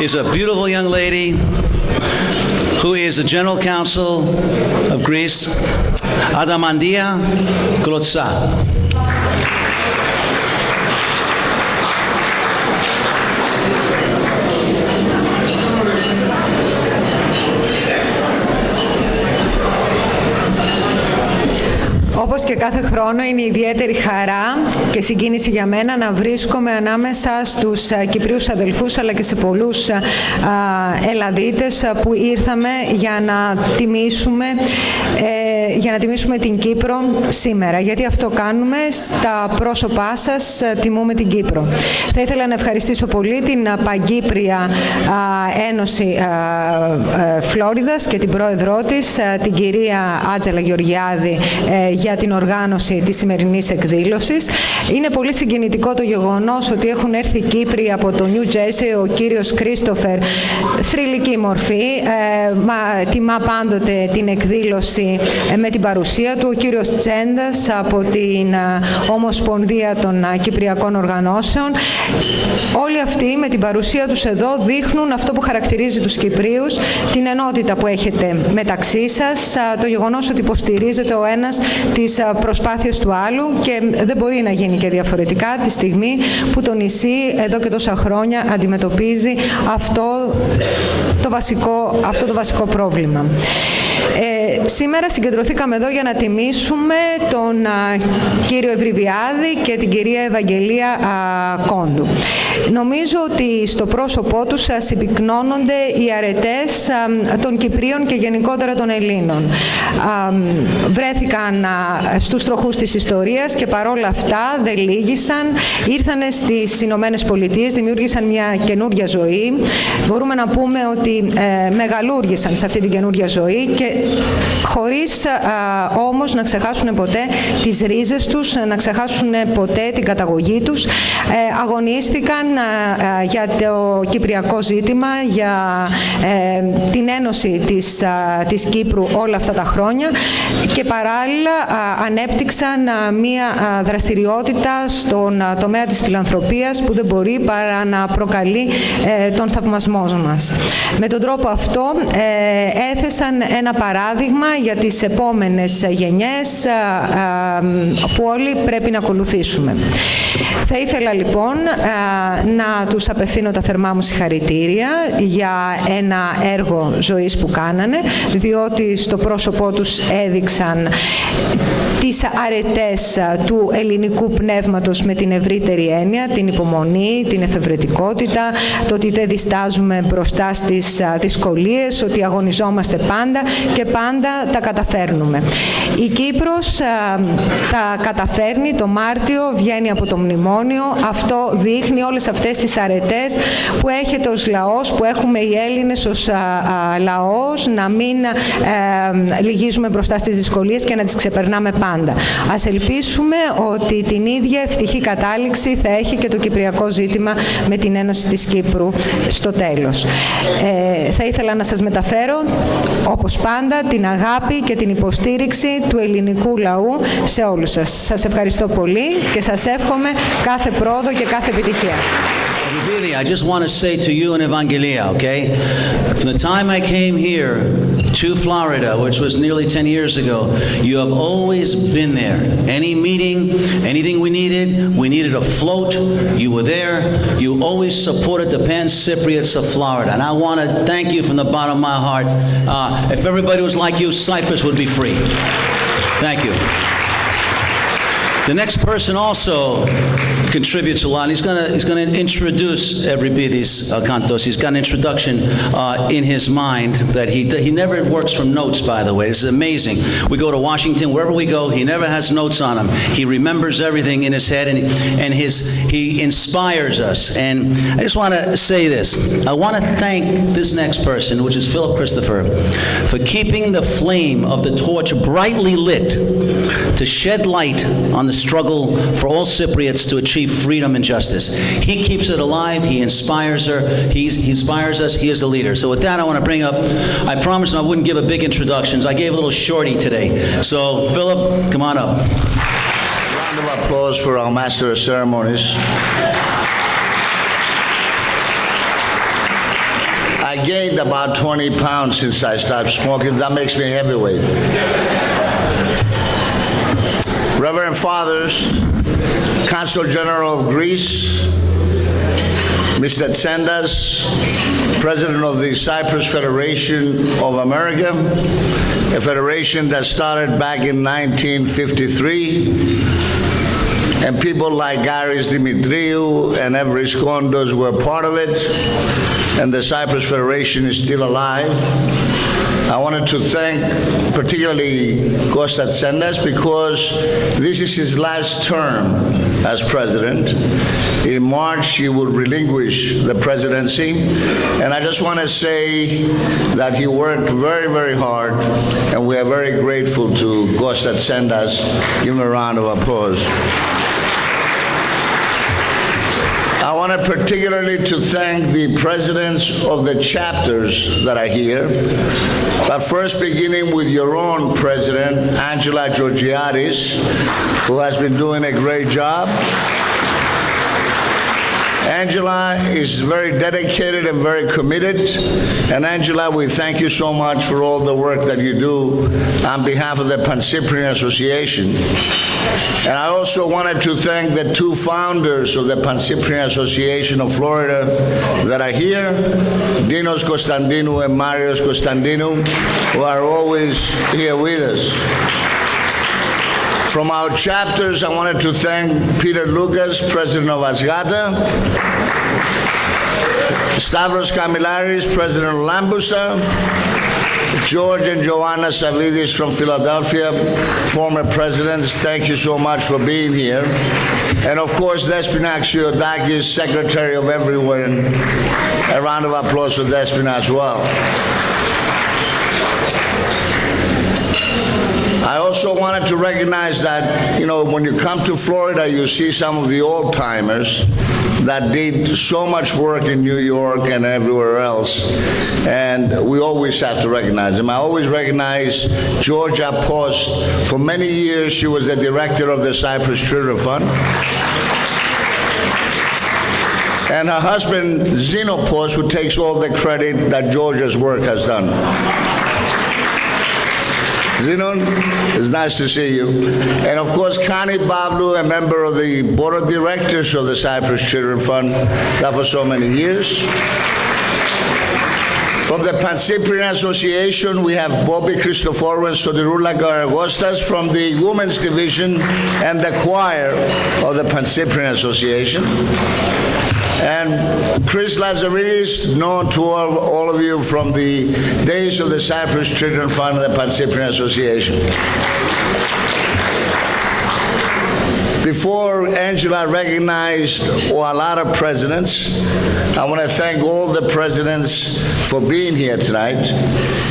Is a beautiful young lady who is the General Counsel of Greece, Adamandia Glotsa. Όπως και κάθε χρόνο είναι ιδιαίτερη χαρά και συγκίνηση για μένα να βρίσκομαι ανάμεσα στους Κυπρίους αδελφούς αλλά και σε πολλούς Ελλαδίτες που ήρθαμε για να τιμήσουμε την Κύπρο σήμερα. Γιατί αυτό κάνουμε, στα πρόσωπά σας τιμούμε την Κύπρο. Θα ήθελα να ευχαριστήσω πολύ την Παγκύπρια Ένωση Φλόριδας και την πρόεδρό της, την κυρία Άτζελα Γεωργιάδη, για την οργάνωση της σημερινής εκδήλωσης. Είναι πολύ συγκινητικό το γεγονός ότι έχουν έρθει Κύπροι από το Νιου Τζέρσι, ο κύριος Κρίστοφερ, θρυλική μορφή, τιμά πάντοτε την εκδήλωση με την παρουσία του, ο κύριος Τσέντας από την Ομοσπονδία των Κυπριακών Οργανώσεων. Όλοι αυτοί με την παρουσία τους εδώ δείχνουν αυτό που χαρακτηρίζει τους Κυπρίους, την ενότητα που έχετε μεταξύ σας, το γεγονός ότι υποστηρίζετε ο ένας τις προσπάθειες του άλλου και δεν μπορεί να γίνει και διαφορετικά τη στιγμή που το νησί εδώ και τόσα χρόνια αντιμετωπίζει αυτό το βασικό πρόβλημα. Σήμερα συγκεντρωθήκαμε εδώ για να τιμήσουμε τον κύριο Ευριπίδη και την κυρία Ευαγγελία Κόντου. Νομίζω ότι στο πρόσωπό τους συμπυκνώνονται οι αρετές των Κυπρίων και γενικότερα των Ελλήνων. Βρέθηκαν στους τροχούς της ιστορίας και παρόλα αυτά δεν λύγησαν. Ήρθανε στις Ηνωμένες Πολιτείες, δημιούργησαν μια καινούρια ζωή. Μπορούμε να πούμε ότι μεγαλούργησαν σε αυτή την καινούρια ζωή και χωρίς όμως να ξεχάσουν ποτέ τις ρίζες τους, να ξεχάσουν ποτέ την καταγωγή τους. Αγωνίστηκαν για το κυπριακό ζήτημα, για την ένωση της Κύπρου όλα αυτά τα χρόνια και παράλληλα ανέπτυξαν μία δραστηριότητα στον τομέα της φιλανθρωπίας που δεν μπορεί παρά να προκαλεί τον θαυμασμό μας. Με τον τρόπο αυτό έθεσαν ένα παράδειγμα για τις επόμενες γενιές που όλοι πρέπει να ακολουθήσουμε. Θα ήθελα λοιπόν να τους απευθύνω τα θερμά μου συγχαρητήρια για ένα έργο ζωής που κάνανε, διότι στο πρόσωπό τους έδειξαν τις αρετές του ελληνικού πνεύματος με την ευρύτερη έννοια, την υπομονή, την εφευρετικότητα, το ότι δεν διστάζουμε μπροστά στις δυσκολίες, ότι αγωνιζόμαστε πάντα και πάντα τα καταφέρνουμε. Η Κύπρος τα καταφέρνει, το Μάρτιο βγαίνει από το μνημόνιο, αυτό δείχνει όλες αυτές τις αρετές που έχετε ως λαός, που έχουμε οι Έλληνες ως λαός, να μην λυγίζουμε μπροστά στις δυσκολίες και να τις ξεπερνάμε πάντα. Ας ελπίσουμε ότι την ίδια ευτυχή κατάληξη θα έχει και το κυπριακό ζήτημα με την Ένωση της Κύπρου στο τέλος. Θα ήθελα να σας μεταφέρω, όπως πάντα, την αγάπη και την υποστήριξη του ελληνικού λαού σε όλους σας. Σας ευχαριστώ πολύ και σας εύχομαι κάθε πρόοδο και κάθε επιτυχία. I just want to say to you and Evangelia, okay? From the time I came here to Florida, which was nearly 10 years ago, you have always been there. Any meeting, anything we needed a float, you were there. You always supported the Pan-Cypriots of Florida. And I want to thank you from the bottom of my heart. If everybody was like you, Cyprus would be free. Thank you. The next person also contributes a lot. He's going to introduce Evriπίδης Kontos. He's got an introduction in his mind that he never works from notes, by the way. This is amazing. We go to Washington, wherever we go, he never has notes on him. He remembers everything in his head, and he inspires us. And I just want to say this. I want to thank this next person, which is Philip Christopher, for keeping the flame of the torch brightly lit to shed light on the struggle for all Cypriots to achieve freedom and justice. He keeps it alive. He inspires her. He inspires us. He is the leader. So with that, I want to bring up, I promised I wouldn't give a big introductions. I gave a little shorty today. So Philip, come on up. Round of applause for our Master of Ceremonies. I gained about 20 pounds since I started smoking. That makes me heavyweight. Reverend Fathers, Consul General of Greece, Mr. Tsendas, President of the Cyprus Federation of America, a federation that started back in 1953, and people like Aris Dimitriou and Evris Kontos were part of it, and the Cyprus Federation is still alive. I wanted to thank particularly Kostas Tsendas because this is his last term as president. In March, he will relinquish the presidency. And I just want to say that he worked very, very hard, and we are very grateful to Kostas Tsendas. Give him a round of applause. I want particularly to thank the presidents of the chapters that are here, but first beginning with your own president, Angela Georgiadis, who has been doing a great job. Angela is very dedicated and very committed. And Angela, we thank you so much for all the work that you do on behalf of the Pan-Cyprian Association. And I also wanted to thank the two founders of the Pan-Cyprian Association of Florida that are here, Dinos Konstantinou and Marios Konstantinou, who are always here with us. From our chapters, I wanted to thank Peter Lucas, President of Asgata, Stavros Kamilaris, President of Lambusa, George and Joanna Savvidis from Philadelphia, former presidents, thank you so much for being here. And of course, Despina Axiodakis, Secretary of Everywhere. A round of applause for Despina as well. I also wanted to recognize that, you know, when you come to Florida, you see some of the old-timers that did so much work in New York and everywhere else, and we always have to recognize them. I always recognize Georgia Post. For many years, she was the director of the Cyprus Children Fund. And her husband, Zeno Post, who takes all the credit that Georgia's work has done. Zenon, it's nice to see you. And of course, Connie Bablu, a member of the board of directors of the Cyprus Children Fund, that for so many years. From the Pan-Cyprian Association, we have Bobby Christoforou and Sotiroula Garagostas from the Women's Division and the choir of the Pan-Cyprian Association. And Chris Lazaridis, known to all of you from the days of the Cyprus Children Fund and the Pan-Cyprian Association. Before Angela recognized a lot of presidents, I want to thank all the presidents for being here tonight.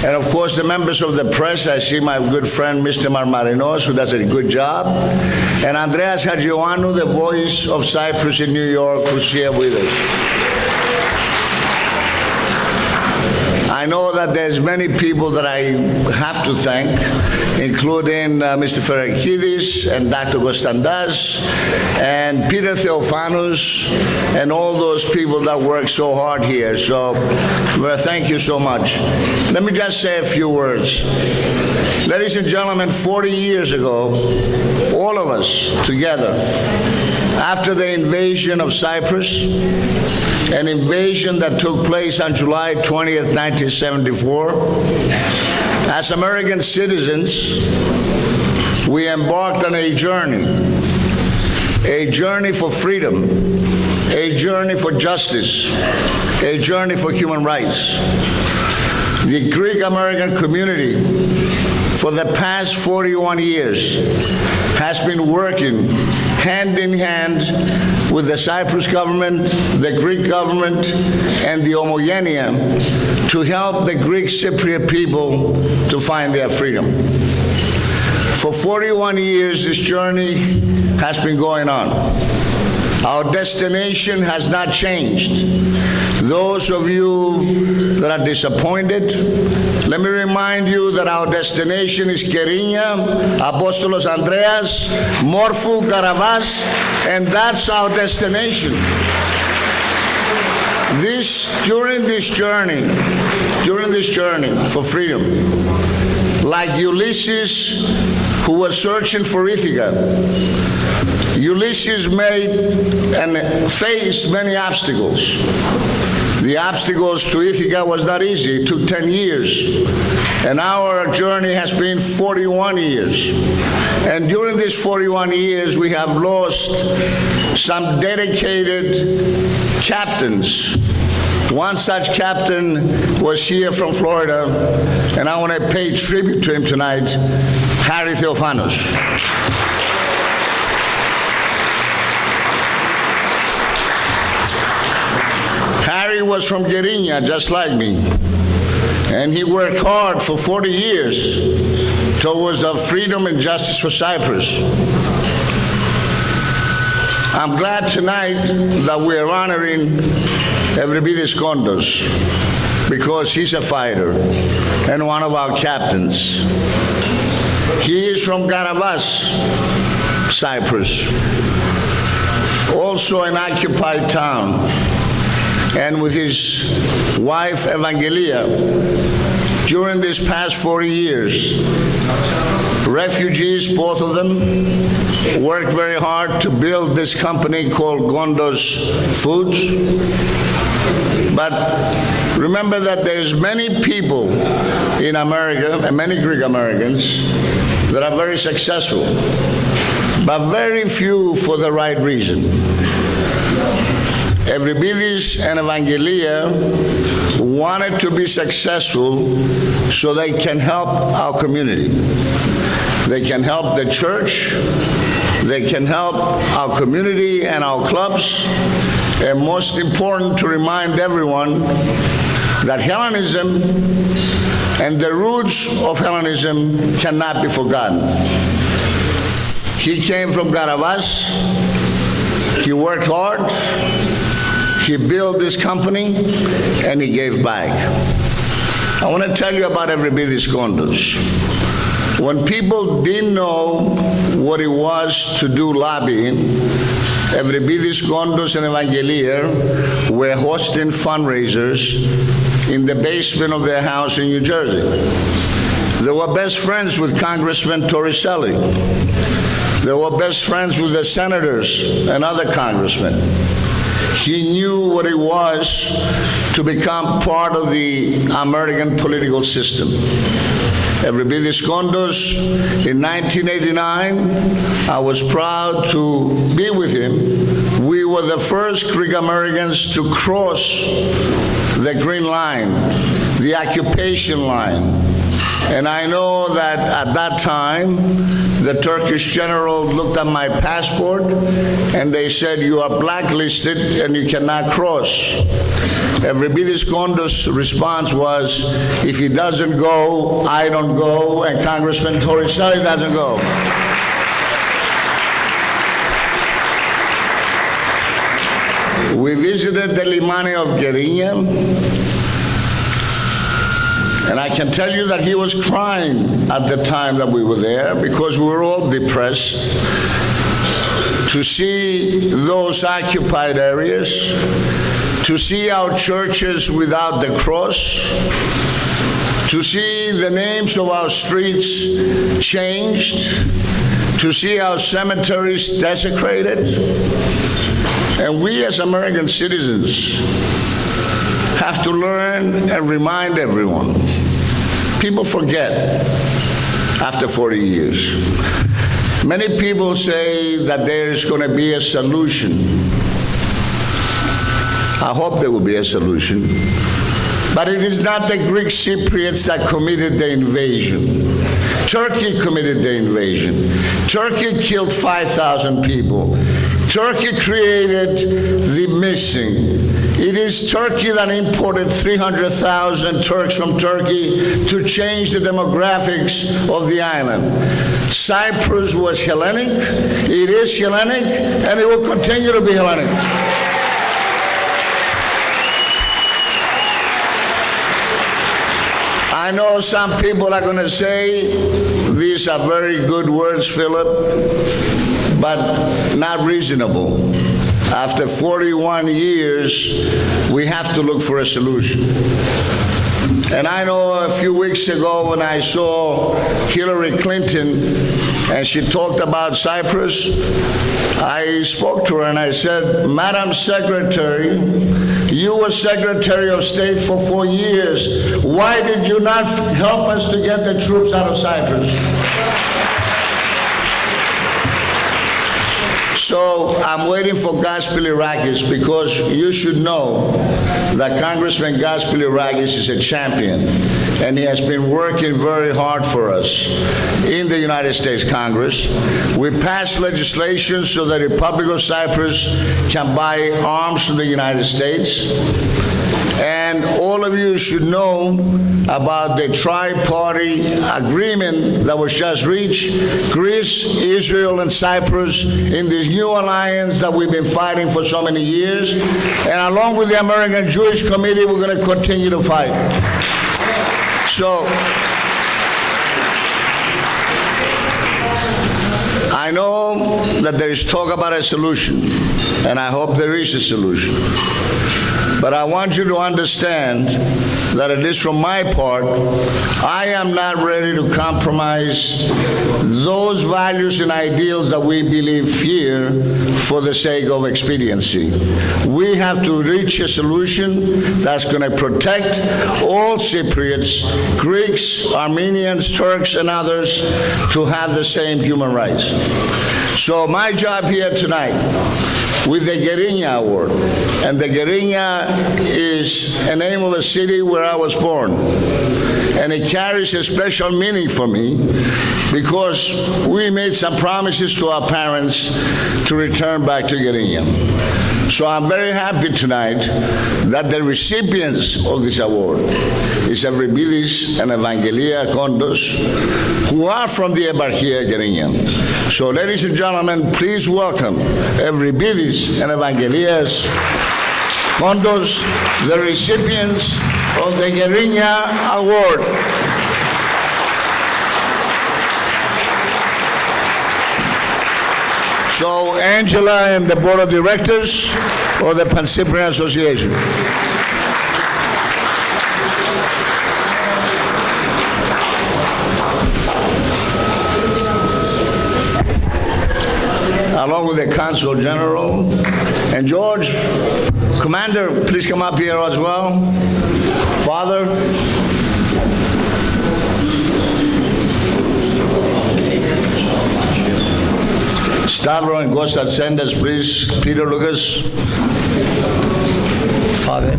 And of course, the members of the press. I see my good friend, Mr. Marmarinos, who does a good job. And Andreas Hadjioannou, the voice of Cyprus in New York, who's here with us. I know that there's many people that I have to thank, including Mr. Ferakidis and Dr. Kostandas and Peter Theophanous and all those people that work so hard here. So, well, thank you so much. Let me just say a few words. Ladies and gentlemen, 40 years ago, all of us together, after the invasion of Cyprus, an invasion that took place on July 20th, 1974, as American citizens, we embarked on a journey for freedom, a journey for justice, a journey for human rights. The Greek-American community, for the past 41 years, has been working hand in hand with the Cyprus government, the Greek government, and the Homogenia to help the Greek Cypriot people to find their freedom. For 41 years, this journey has been going on. Our destination has not changed. Those of you that are disappointed, let me remind you that our destination is Kerinia, Apostolos Andreas, Morphou, Karavas, and that's our destination. During this journey for freedom, like Ulysses, who was searching for Ithaca, Ulysses made and faced many obstacles. The obstacles to Ithaca was not easy. It took 10 years. And our journey has been 41 years. And during these 41 years, we have lost some dedicated captains. One such captain was here from Florida, and I want to pay tribute to him tonight, Harry Theophanos. Harry was from Gerinia, just like me, and he worked hard for 40 years towards the freedom and justice for Cyprus. I'm glad tonight that we are honoring Evriπίδης Kontos because he's a fighter and one of our captains. He is from Garavas, Cyprus, also an occupied town. And with his wife, Evangelia, during these past 40 years, refugees, both of them, worked very hard to build this company called Kontos Foods. But remember that there's many people in America, and many Greek Americans, that are very successful, but very few for the right reason. Evriπίδης and Evangelia wanted to be successful so they can help our community. They can help the church, they can help our community and our clubs, and most important to remind everyone that Hellenism and the roots of Hellenism cannot be forgotten. He came from Garavas, he worked hard, he built this company, and he gave back. I want to tell you about Evriπίδης Kontos. When people didn't know what it was to do lobbying, Evriπίδης Kontos and Evangelia were hosting fundraisers in the basement of their house in New Jersey. They were best friends with Congressman Torricelli. They were best friends with the senators and other congressmen. He knew what it was to become part of the American political system. Evriπίδης Kontos, in 1989, I was proud to be with him. We were the first Greek Americans to cross the Green Line, the occupation line. And I know that at that time, the Turkish general looked at my passport and they said, you are blacklisted and you cannot cross. Evriπίδης Kontos' response was, if he doesn't go, I don't go, and Congressman Torricelli doesn't go. We visited the Limani of Gerinia, and I can tell you that he was crying at the time that we were there because we were all depressed to see those occupied areas, to see our churches without the cross, to see the names of our streets changed, to see our cemeteries desecrated. And we as American citizens have to learn and remind everyone. People forget after 40 years. Many people say that there is going to be a solution. I hope there will be a solution. But it is not the Greek Cypriots that committed the invasion. Turkey committed the invasion. Turkey killed 5,000 people. Turkey created the missing. It is Turkey that imported 300,000 Turks from Turkey to change the demographics of the island. Cyprus was Hellenic, it is Hellenic, and it will continue to be Hellenic. I know some people are going to say, these are very good words, Philip, but not reasonable. after 41 years, we have to look for a solution. And I know a few weeks ago when I saw Hillary Clinton and she talked about Cyprus, I spoke to her and I said, Madam Secretary, you were Secretary of State for 4 years. Why did you not help us to get the troops out of Cyprus? So I'm waiting for Gaspilirakis because you should know that Congressman Gaspilirakis is a champion and he has been working very hard for us in the United States Congress. We passed legislation so the Republic of Cyprus can buy arms from the United States. And all of you should know about the tri-party agreement that was just reached, Greece, Israel, and Cyprus in this new alliance that we've been fighting for so many years. And along with the American Jewish Committee, we're going to continue to fight. So, I know that there is talk about a solution, and I hope there is a solution. But I want you to understand that at least from my part, I am not ready to compromise those values and ideals that we believe here for the sake of expediency. We have to reach a solution that's going to protect all Cypriots, Greeks, Armenians, Turks, and others to have the same human rights. So my job here tonight with the Gerinia Award, and the Gerinia is a name of a city where I was born, and it carries a special meaning for me because we made some promises to our parents to return back to Gerinia. So I'm very happy tonight that the recipients of this award is Evriπίδης and Evangelia Kontos, who are from the Eparchia Gerinia. So ladies and gentlemen, please welcome Evriπίδης and Evangelias Kontos, the recipients of the Gerinia Award. So Angela and the Board of Directors of the Pan-Cyprian Association. Along with the Consul General. And George, Commander, please come up here as well. Father. Stavro and Kostas Sendas, please. Peter Lucas. Father.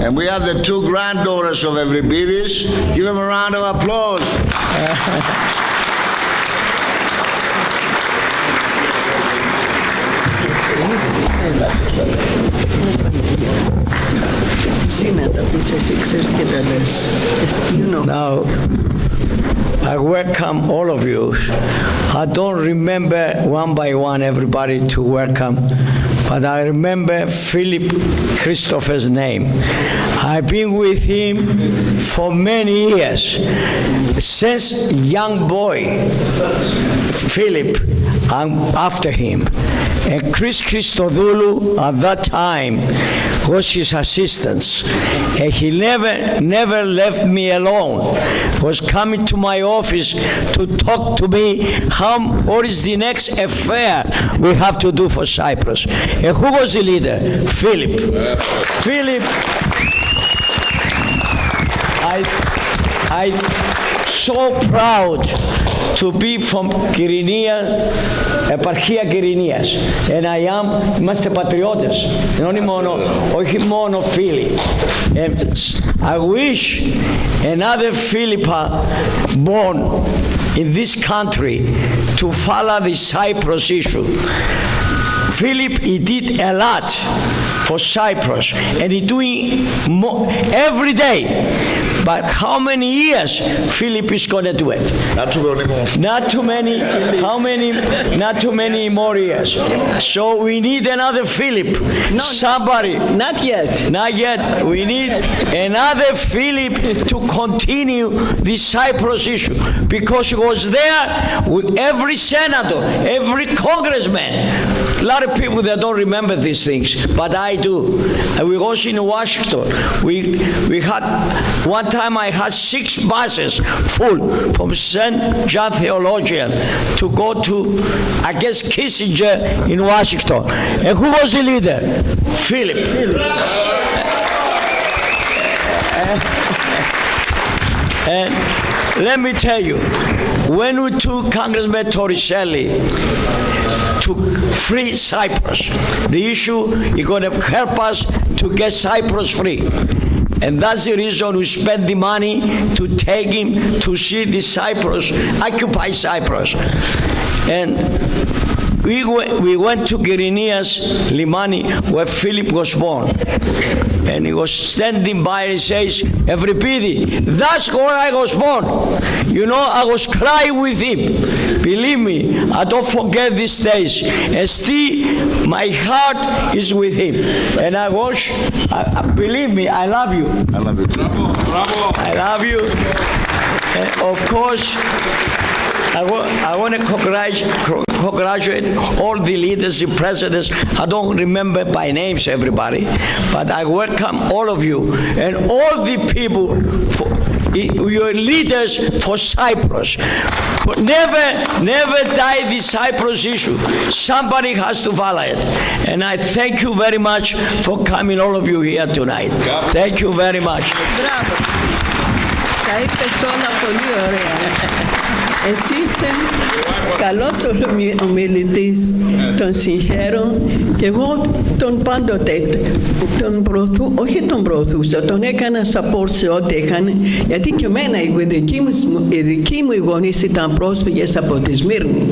And we have the two granddaughters of Evriπίδης. Give them a round of applause. Now, I welcome all of you. I don't remember one by one everybody to welcome, but I remember Philip Christopher's name. I've been with him for many years. Since young boy, Philip, I'm after him. And Chris Christodoulou at that time was his assistant. And he never left me alone. Was coming to my office to talk to me what is the next affair we have to do for Cyprus. And who was the leader? Philip. Philip. I'm so proud to be from Κυρηνία, επαρχία Κυρηνίας. And I am, είμαστε πατριώτες, όχι μόνο φίλοι. And I wish another Philippa born in this country to follow the Cyprus issue. Philip, he did a lot for Cyprus, and he's doing every day. But how many years Philip is going to do it? Not too many more. Not too many. How many? Not too many more years. So we need another Philip. Somebody. Not yet. Not yet. We need another Philip to continue the Cyprus issue, because he was there with every senator, every congressman. A lot of people that don't remember these things, but I do. We was in Washington. We had one time I had 6 buses full from St. John Theologian to go to against Kissinger in Washington. And who was the leader? Philip. And let me tell you, when we took Congressman Torricelli to free Cyprus, the issue is going to help us to get Cyprus free. And that's the reason we spend the money to take him to see the Cyprus, occupy Cyprus. And we went to Kyrenias Limani, where Philip was born. And he was standing by and he says, Evriπίδη, that's where I was born. You know, I was crying with him. Believe me, I don't forget these days. And still, my heart is with him. And I was, believe me, I love you. I love you too. I love you. And of course, I want to congratulate all the leaders, the presidents. I don't remember by names everybody, but I welcome all of you and all the people, your leaders for Cyprus. But never die the Cyprus issue. Somebody has to follow it. And I thank you very much for coming, all of you here tonight. Thank you very much. Μπράβο. Τα είπες όλα πολύ ωραία. Εσύ είσαι καλός ομιλητής, τον συγχαίρω και εγώ τον πάντοτε, όχι τον προωθούσα, τον έκανα support σε ό,τι έκανε, γιατί και εμένα οι δικοί μου οι γονείς ήταν πρόσφυγες από τη Σμύρνη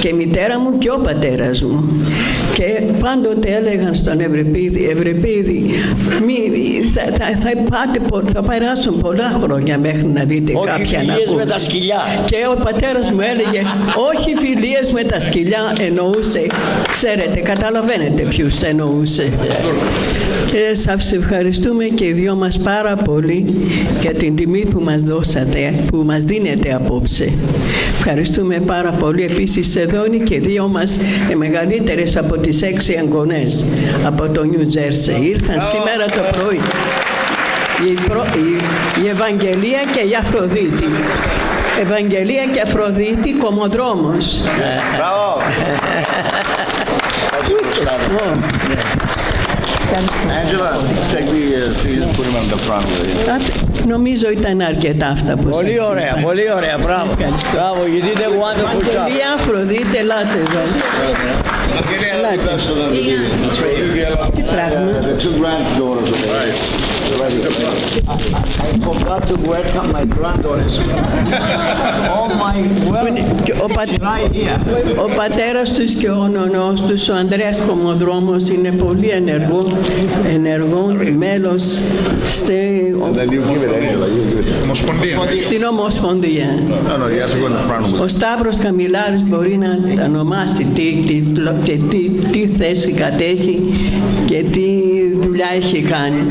και η μητέρα μου και ο πατέρας μου. Και πάντοτε έλεγαν στον Ευριπίδη, θα περάσουν πολλά χρόνια μέχρι να δείτε κάποια να με τα σκυλιά. Και ο πατέρας μου έλεγε, όχι φιλίες με τα σκυλιά, εννοούσε, ξέρετε, καταλαβαίνετε ποιους εννοούσε. Και σας ευχαριστούμε και οι δυο μας πάρα πολύ για την τιμή που μας δώσατε, που μας δίνετε απόψε. Ευχαριστούμε πάρα πολύ. Επίσης εδώ είναι και δύο μας μεγαλύτερες από τις 6 εγγονές από το Νιου Τζέρσι. Ήρθαν σήμερα το πρωί. Η Ευαγγελία και η Αφροδίτη. Ευαγγελία και Αφροδίτη, κομμοδρόμος. Μπράβο. Angela, take the things and put them on the front with you. Νομίζω ήταν αρκετά αυτά που σας είπα. Πολύ ωραία, πολύ ωραία, μπράβο. Μπράβο, you did a wonderful job. Ευαγγελία, Αφροδίτη, ελάτε εδώ. Τι πράγμα. The 2 granddaughters of the I forgot to welcome my granddaughters. Oh my right here. Ο πατέρας τους και ο νονός τους, ο Ανδρέας Κομμοδρόμος, είναι πολύ ενεργό μέλος στην Ομοσπονδία. Ο Σταύρος Καμιλάρης μπορεί να ονομάσει τι θέση κατέχει και τι δουλειά έχει κάνει.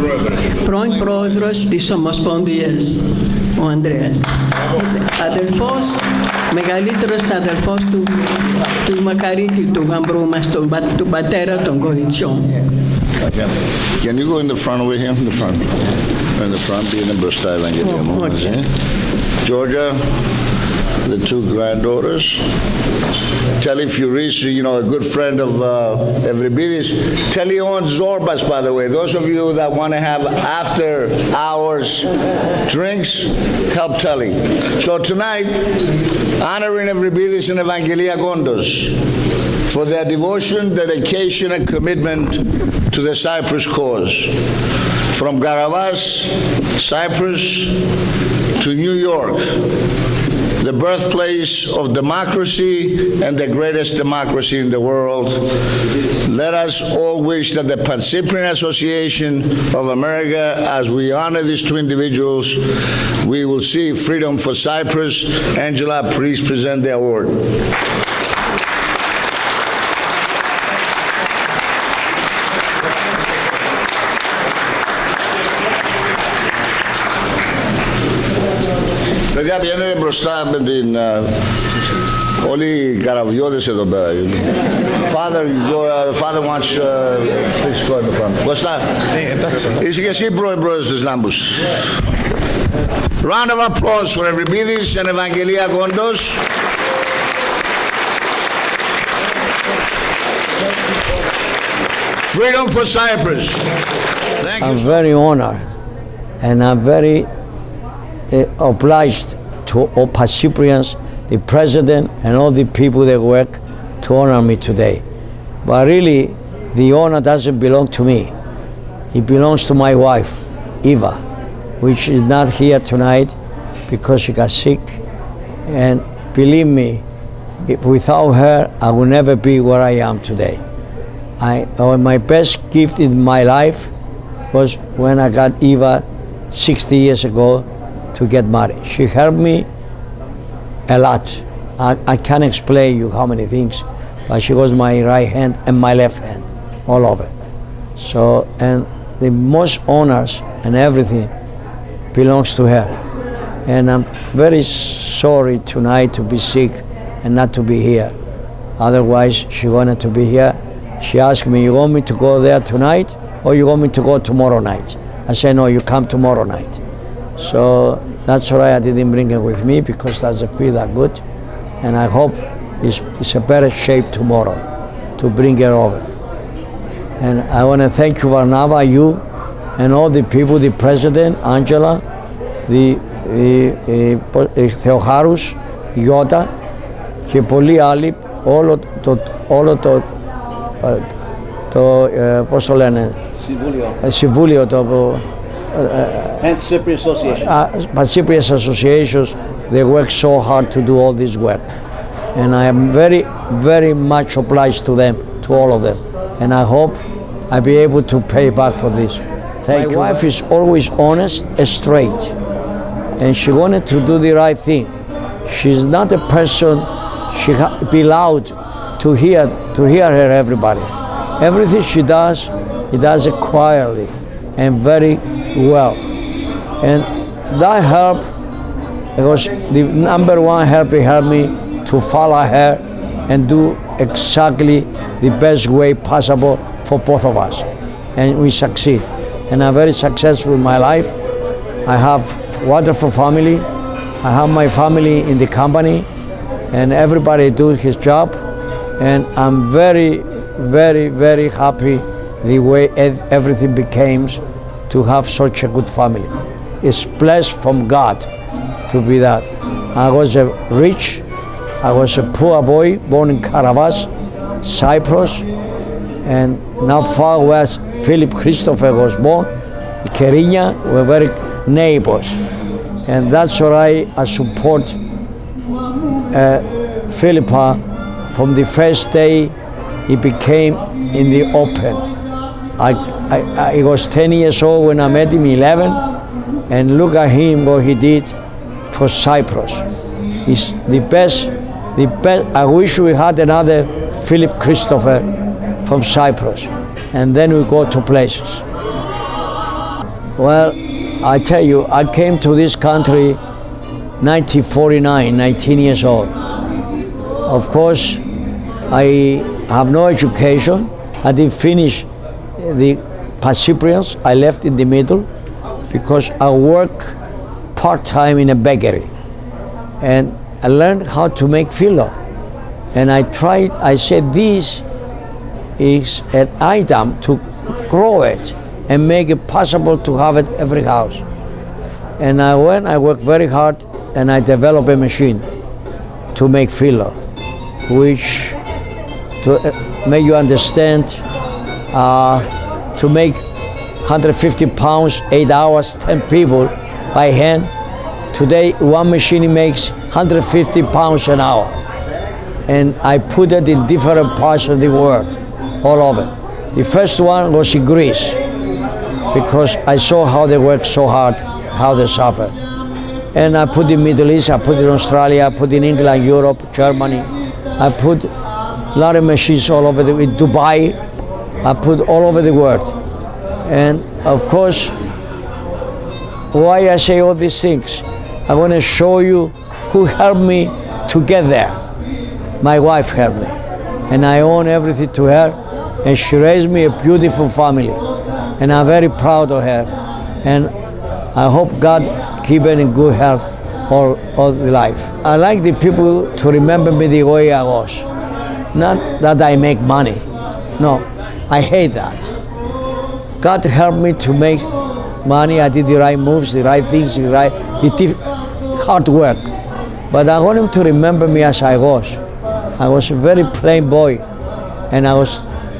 Πρώην πρόεδρος της Ομοσπονδίας, ο Ανδρέας. Αδελφός, μεγαλύτερος αδελφός του Μακαρίτη, του γαμπρού μας, του πατέρα των κοριτσιών. Can you go in the front over here? In the front. In the front, be in the μπροστά Ευαγγελία. Okay. Georgia, the 2 granddaughters. Tell if you reach, a good friend of Evriπίδης. Tell he owns Zorbas, by the way. Those of you that want to have after hours drinks, help Telly. So tonight, honoring Evriπίδης and Evangelia Kontos for their devotion, dedication, and commitment to the Cyprus cause. From Garavas, Cyprus, to New York, the birthplace of democracy and the greatest democracy in the world. Let us all wish that the Pan-Cyprian Association of America, as we honor these two individuals, we will see freedom for Cyprus. Angela, please present the award. Παιδιά, πηγαίνετε μπροστά με την... όλοι οι καραβιώτες εδώ πέρα. Father wants... please go in the front. Κώστα, είσαι και εσύ πρώην πρόεδρος της Λάμπους. Round of applause for Ευριπίδης and Ευαγγελία Κοντός. Freedom for Cyprus. Thank you. I'm very honored and I'm very obliged to all Cyprians, the president and all the people that work to honor me today. But really, the honor doesn't belong to me. It belongs to my wife, Eva, which is not here tonight because she got sick. And believe me, without her, I would never be where I am today. My best gift in my life was when I got Eva 60 years ago to get married. She helped me a lot. I can't explain you how many things, but she was my right hand and my left hand, all over. So, and the most honors and everything belongs to her. And I'm very sorry tonight to be sick and not to be here. Otherwise, she wanted to be here. She asked me, you want me to go there tonight or you want me to go tomorrow night? I said, no, you come tomorrow night. So that's why I didn't bring her with me, because doesn't feel that good. And I hope it's a better shape tomorrow to bring her over. And I want to thank you, Varnava, you and all the people, the president, Angela, the Theocharus, Iota, και πολλοί άλλοι, όλο το πώς το λένε, Συμβούλιο, το Pan-Cyprian Association. Pan-Cyprian Associations, they work so hard to do all this work. And I am very, very much obliged to them, to all of them. And I hope I'll be able to pay back for this. Thank you. My wife is always honest and straight. And she wanted to do the right thing. She's not a person, she be loud to hear her, everybody. Everything she does, he does it quietly and very well. And that help, because the number one help, it helped me to follow her and do exactly the best way possible for both of us. And we succeed. And I'm very successful in my life. I have wonderful family. I have my family in the company, and everybody do his job. And I'm very, very, very happy the way everything became to have such a good family. It's blessed from God to be that. I was a poor boy born in Karavas, Cyprus, and now far west Philip Christopher was born. Kerinya were very neighbors, and that's why I support Philippa from the first day he became in the open. I was 10 years old when I met him, 11, and look at him what he did for Cyprus. He's the best. I wish we had another Philip Christopher from Cyprus, and then we go to places. Well, I tell you, I came to this country 1949, 19 years old. Of course, I have no education. I didn't finish the Pan-Cyprians. I left in the middle because I work part-time in a bakery. And I learned how to make filo. And I said, this is an item to grow it and make it possible to have it every house. And I worked very hard and I developed a machine to make filo, which, to make you understand, to make 150 pounds, 8 hours, 10 people by hand Today, one machine makes 150 pounds an hour. And I put it in different parts of the world, all over. The first one was in Greece, because I saw how they work so hard, how they suffer. And I put in Middle East, I put in Australia, I put in England, Europe, Germany. I put a lot of machines all over in Dubai. I put all over the world. And of course, why I say all these things? I want to show you who helped me to get there. My wife helped me, and I owe everything to her, and she raised me a beautiful family, and I'm very proud of her, and I hope God keep her in good health all the life. I like the people to remember me the way I was, not that I make money. No, I hate that. God helped me to make money. I did the right moves, the right things, He did hard work, but I want him to remember me as I was. I was a very plain boy, and I was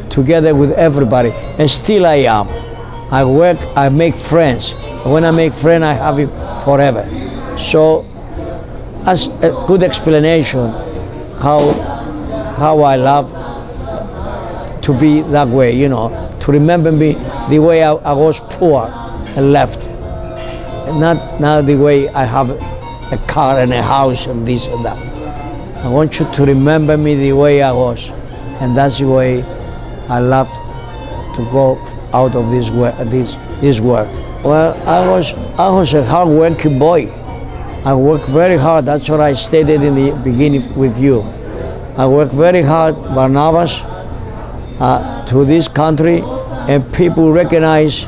together with everybody, and still I am. I work, I make friends. When I make friends, I have it forever. So, as a good explanation, how I love to be that way, you know, to remember me the way I was poor and left, and not the way I have a car and a house and this and that. I want you to remember me the way I was, and that's the way I loved to go out of this world. Well, I was a hard-working boy. I worked very hard. That's what I stated in the beginning with you. I worked very hard, Barnabas, to this country, and people recognize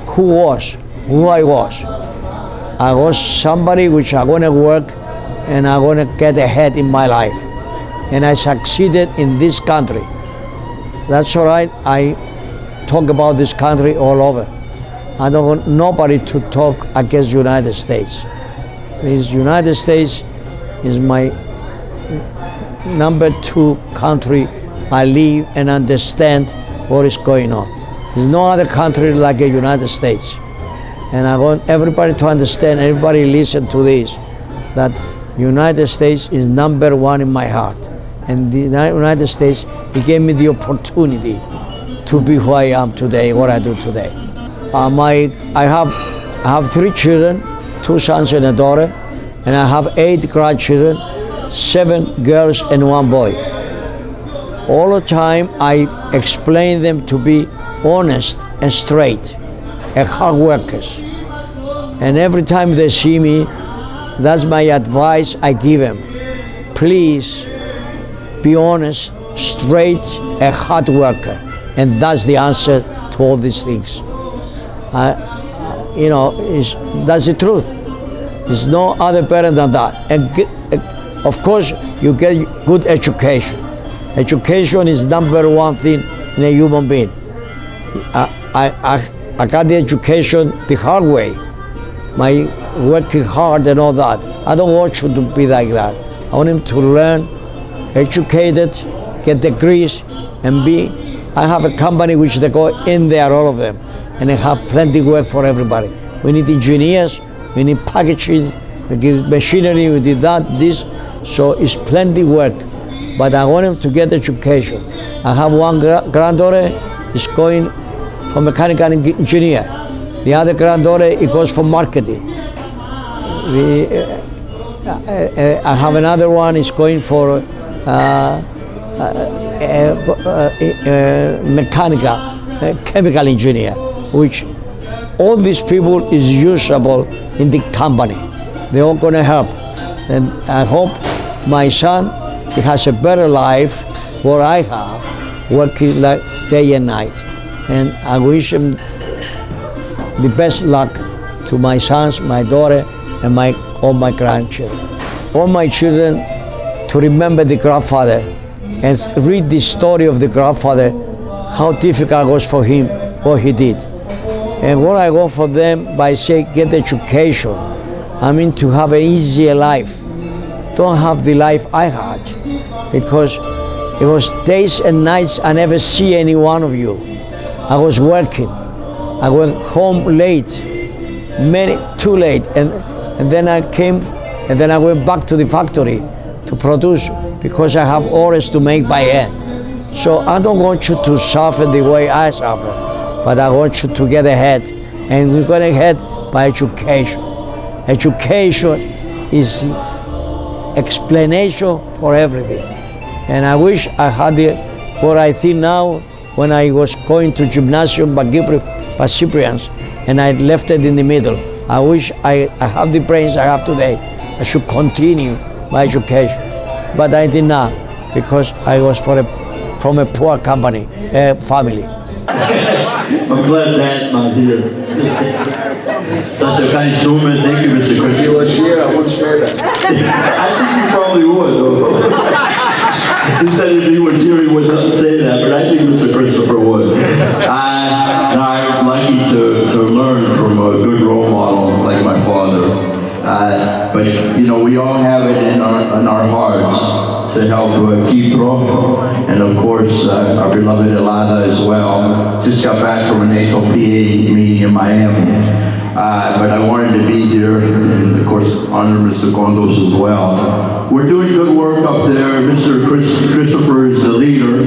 who I was. I was somebody which I'm going to work, and I'm going to get ahead in my life. And I succeeded in this country. That's all right. I talk about this country all over. I don't want nobody to talk against the United States. This United States is my number 2 country. I live and understand what is going on. There's no other country like the United States. And I want everybody to understand, everybody listen to this, that United States is number 1 in my heart. And the United States, it gave me the opportunity to be who I am today, what I do today. I have 3 children, 2 sons and a daughter, and I have 8 grandchildren, 7 girls and 1 boy. All the time I explain them to be honest and straight and hard workers. And every time they see me, that's my advice I give them. Please be honest, straight, and hard worker. And that's the answer to all these things. That's the truth. There's no other better than that. And of course, you get good education. Education is number 1 thing in a human being. I got the education the hard way. My working hard and all that. I don't want you to be like that. I want him to learn, educated, get degrees, and I have a company which they go in there, all of them, and they have plenty of work for everybody. We need engineers, we need packaging, we need machinery, we need this. So it's plenty of work. But I want him to get education. I have 1 granddaughter, is going for mechanical engineer. The other granddaughter, it goes for marketing. I have another one, is going for mechanical, chemical engineer, which all these people is usable in the company. They're all going to help. And I hope my son, he has a better life what I have, working like day and night. And I wish him the best luck to my sons, my daughter, and all my grandchildren. All my children to remember the grandfather and read the story of the grandfather, how difficult it was for him, what he did. And what I want for them by saying get education, I mean to have an easier life. Don't have the life I had, because it was days and nights I never see any one of you. I was working. I went home late, too late, and and then I came, and then I went back to the factory to produce because I have orders to make by hand. So I don't want you to suffer the way I suffer, but I want you to get ahead, and we're going ahead by education. Education is the explanation for everything. And I wish I had what I think now when I was going to gymnasium by Cyprians and I left it in the middle. I wish I have the brains I have today. I should continue my education. But I did not because I was from a poor family. I'm glad Dad's not here. Such a kind gentleman. Thank you, Mr. Christopher. If he was here, I wouldn't say that. I think he probably would, though. He said if he was here, he would not say that, but I think Mr. Christopher would. I'm lucky to learn from a good role model like my father. But, you know, we all have it in our hearts to help Kipro, and of course our beloved Elada as well. Just got back from an AOPA meeting in Miami. But I wanted to be here, and of course honor Mr. Kontos as well. We're doing good work up there. Mr. Christopher is the leader,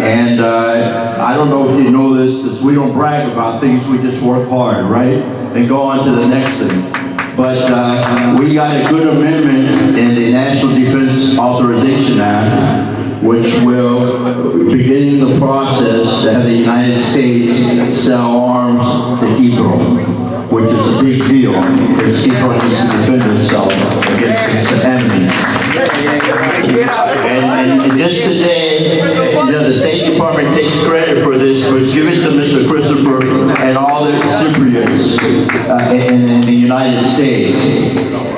and I don't know if you know this, because we don't brag about things, we just work hard, right? And go on to the next thing. But we got a good amendment in the National Defense Authorization Act, which will begin the process to have the United States sell arms to Kipro, which is a big deal, because Kipro needs to defend itself against its enemies. And just today, the State Department takes credit for this, but give it to Mr. Christopher and all the Cypriots in the United States.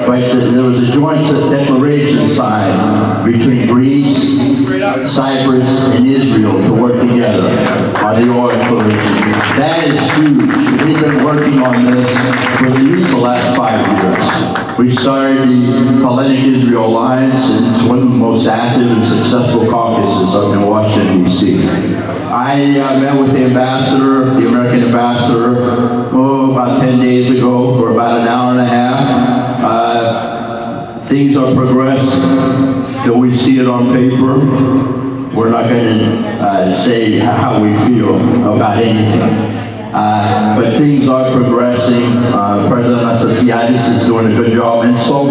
But there was a joint declaration signed between Greece, Cyprus, and Israel to work together on the oil exploration. That is huge. We've been working on this for at least the last 5 years. We started the Hellenic Israel Alliance, and it's one of the most active and successful caucuses up in Washington, D.C. I met with the ambassador, the American ambassador, about 10 days ago for about an hour and a half. Things are progressing, till we see it on paper. We're not going to say how we feel about anything. But things are progressing. President Assasiadis is doing a good job, and so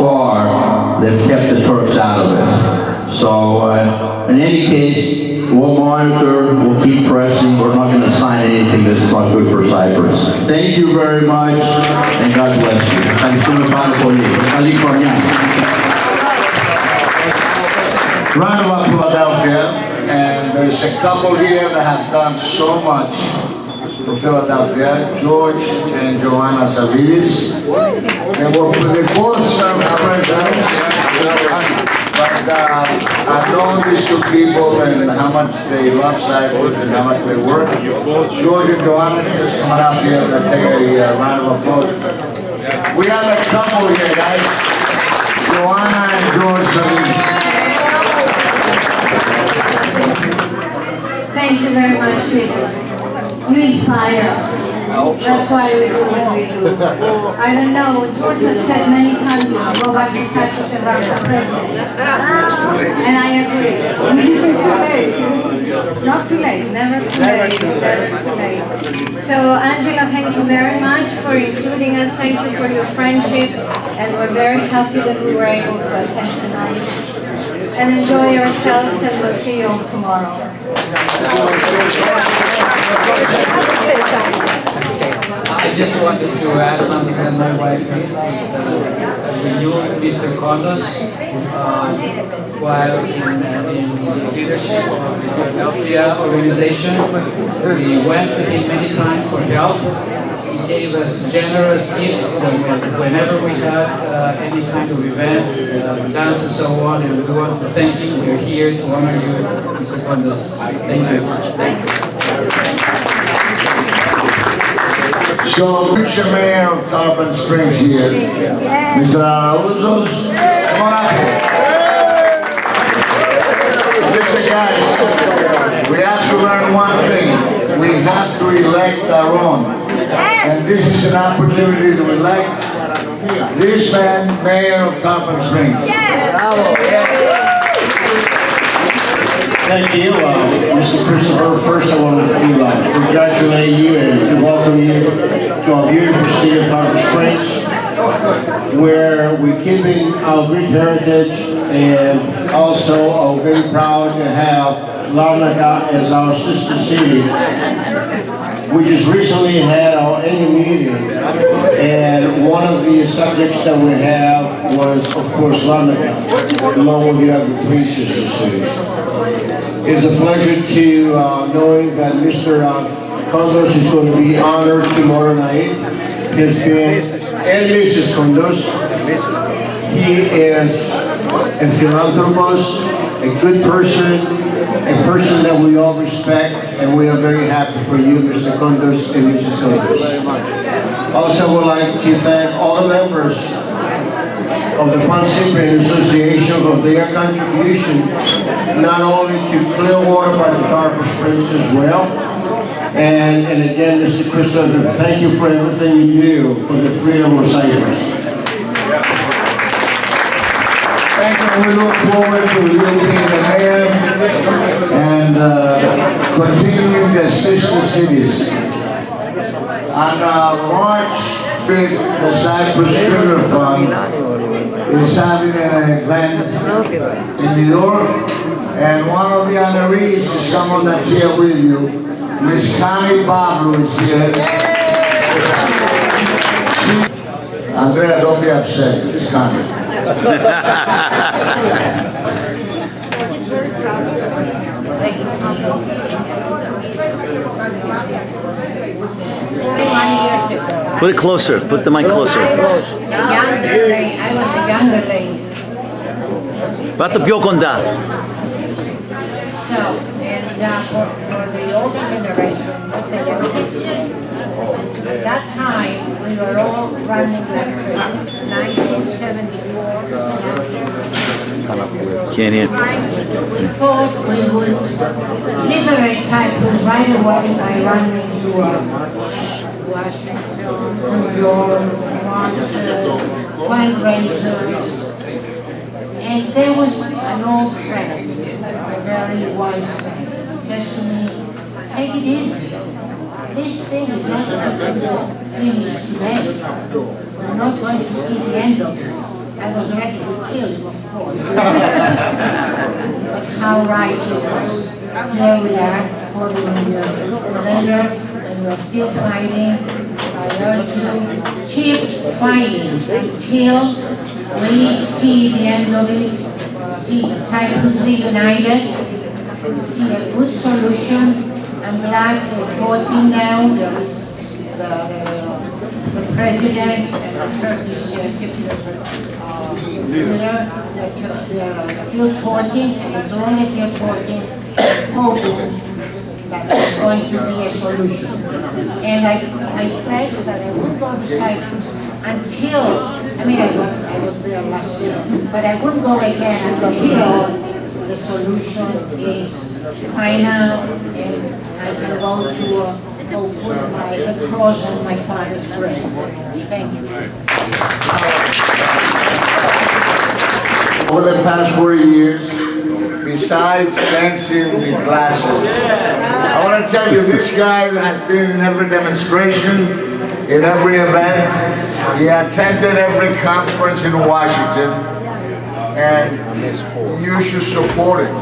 far, they've kept the Turks out of it. So, in any case, we'll monitor, we'll keep pressing. We're not going to sign anything that's not good for Cyprus. Thank you very much, and God bless you. Round of applause, Philadelphia, and there's a couple here that have done so much for Philadelphia, George and Joanna Savidis. They both serve presidents, but I've known these two people and how much they love Cyprus and how much they work. George and Joanna, just come out here and take a round of applause. We have a couple here, guys. Joanna and George Savidis. Thank you very much, Peter. You inspire us. That's why we do what we do. I don't know, George has said many times, go back to Cyprus and run for president. And I agree. Not too late, never too late, never too late. So, Angela, thank you very much for including us. Thank you for your friendship. And we're very happy that we were able to attend tonight. And enjoy yourselves, and we'll see you all tomorrow. I just wanted to add something that my wife missed. We knew Mr. Kontos while in the leadership of the Philadelphia organization. We went to him many times for help. He gave us generous gifts whenever we had any kind of event, dance and so on, and we want to thank him. We're here to honor you, Mr. Kontos. Thank you. Thank you. So, future mayor of Tarpon Springs here, Mr. Arauzos, come on up here. Listen, guys, we have to learn one thing. We have to elect our own. And this is an opportunity to elect this man mayor of Tarpon Springs. Thank you, Mr. Christopher. First, I want to congratulate you and welcome you to our beautiful city of Tarpon Springs, where we're keeping our great heritage and also are very proud to have Larnaca as our sister city. We just recently had our annual meeting, and one of the subjects that we have was, of course, Larnaca, along with the other three sister cities. It's a pleasure to knowing that Mr. Kontos is going to be honored tomorrow night. He's been, and Mrs. Kontos. He is a Φιλάνθρωπος, a good person, a person that we all respect, and we are very happy for you, Mr. Kontos and Mrs. Kontos. Also, I would like to thank all the members of the Pan-Cyprian Association for their contribution, not only to clear water by the Tarpon Springs as well, and again, Mr. Christopher, thank you for everything you do for the freedom of Cyprus. Thank you. We look forward to you being the mayor and continuing the sister cities. On March 5th, the Cyprus Sugar Fund is having an event in New York, and one of the honorees is someone that's here with you. Miss Connie Pablo is here. Andrea, don't be upset. Miss Connie. Put it closer. Put the mic closer. I was a younger lady. Πάτε πιο κοντά. So, and for the older generation, not the younger generation, at that time, we were all running like crazy. It's 1974. Can't hear. We thought we would liberate Cyprus right away by running to Washington, New York, marches, fundraisers. And there was an old friend, a very wise man, says to me, take it easy. This thing is not going to be finished today. We're not going to see the end of it. I was ready to kill him, of course. But how right he was. Here we are, 41 years later, and we're still fighting. I urge you, keep fighting until we see the end of it, see Cyprus reunited, see a good solution. I'm glad they're talking now. There is the president and the Turkish leader. They're still talking, and as long as they're talking, hoping that there's going to be a solution. And I pledged that I wouldn't go to Cyprus until, I was there last year, but I wouldn't go again until the solution is final and I can go to put the cross on my father's grave. Thank you. Over the past 40 years, besides dancing the classes, I want to tell you, this guy has been in every demonstration, in every event. He attended every conference in Washington, and you should support him.